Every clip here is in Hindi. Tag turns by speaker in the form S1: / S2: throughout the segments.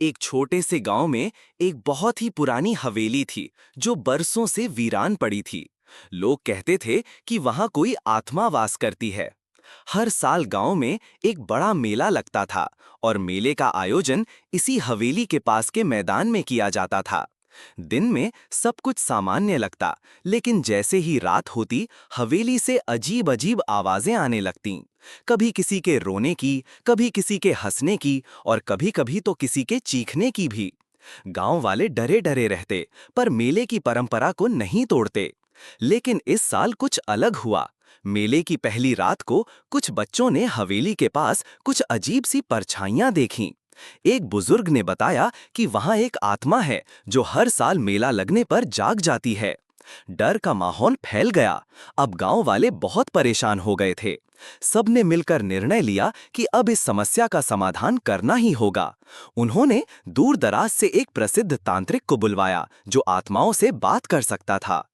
S1: एक छोटे से गांव में एक बहुत ही पुरानी हवेली थी जो बरसों से वीरान पड़ी थी। लोग कहते थे कि वहां कोई आत्मा वास करती है। हर साल गांव में एक बड़ा मेला लगता था और मेले का आयोजन इसी हवेली के पास के मैदान में किया जाता था। दिन में सब कुछ सामान्य लगता, लेकिन जैसे ही रात होती हवेली से अजीब अजीब आवाजें आने लगतीं। कभी किसी के रोने की, कभी किसी के हंसने की और कभी-कभी तो किसी के चीखने की भी। गांव वाले डरे डरे रहते, पर मेले की परंपरा को नहीं तोड़ते। लेकिन इस साल कुछ अलग हुआ। मेले की पहली रात को कुछ बच्चों ने हवेली के पास कुछ अजीब सी परछाइयां देखीं। एक बुजुर्ग ने बताया कि वहां एक आत्मा है जो हर साल मेला लगने पर जाग जाती है। डर का माहौल फैल गया। अब गांव वाले बहुत परेशान हो गए थे। सबने मिलकर निर्णय लिया कि अब इस समस्या का समाधान करना ही होगा। उन्होंने दूर दराज से एक प्रसिद्ध तांत्रिक को बुलवाया जो आत्माओं से बात कर सकता था।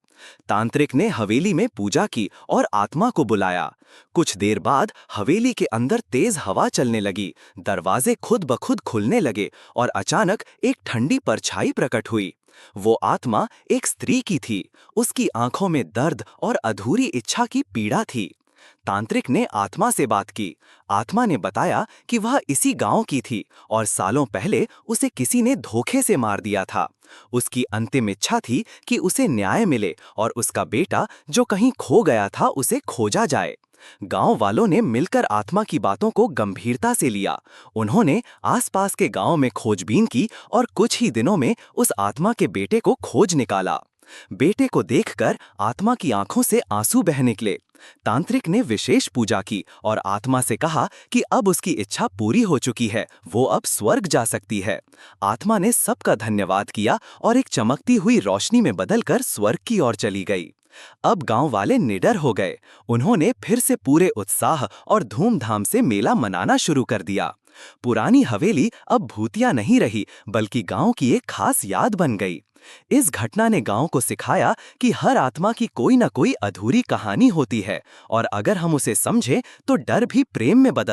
S1: तांत्रिक ने हवेली में पूजा की और आत्मा को बुलाया। कुछ देर बाद हवेली के अंदर तेज हवा चलने लगी, दरवाजे खुद ब खुद खुलने लगे और अचानक एक ठंडी परछाई प्रकट हुई। वो आत्मा एक स्त्री की थी। उसकी आंखों में दर्द और अधूरी इच्छा की पीड़ा थी। तांत्रिक ने आत्मा से बात की। आत्मा ने बताया कि वह इसी गांव की थी और सालों पहले उसे किसी ने धोखे से मार दिया था। उसकी अंतिम इच्छा थी कि उसे न्याय मिले और उसका बेटा जो कहीं खो गया था उसे खोजा जाए। गांव वालों ने मिलकर आत्मा की बातों को गंभीरता से लिया। उन्होंने आसपास के गांव में खोजबीन की और कुछ ही दिनों में उस आत्मा के बेटे को खोज निकाला। बेटे को देखकर आत्मा की आंखों से आंसू बह निकले। तांत्रिक ने विशेष पूजा की और आत्मा से कहा कि अब उसकी इच्छा पूरी हो चुकी है, वो अब स्वर्ग जा सकती है। आत्मा ने सबका धन्यवाद किया और एक चमकती हुई रोशनी में बदलकर स्वर्ग की ओर चली गई। अब गांव वाले निडर हो गए। उन्होंने फिर से पूरे उत्साह और धूमधाम से मेला मनाना शुरू कर दिया। पुरानी हवेली अब भूतिया नहीं रही, बल्कि गांव की एक खास याद बन गई। इस घटना ने गांव को सिखाया कि हर आत्मा की कोई न कोई अधूरी कहानी होती है और अगर हम उसे समझें तो डर भी प्रेम में बदल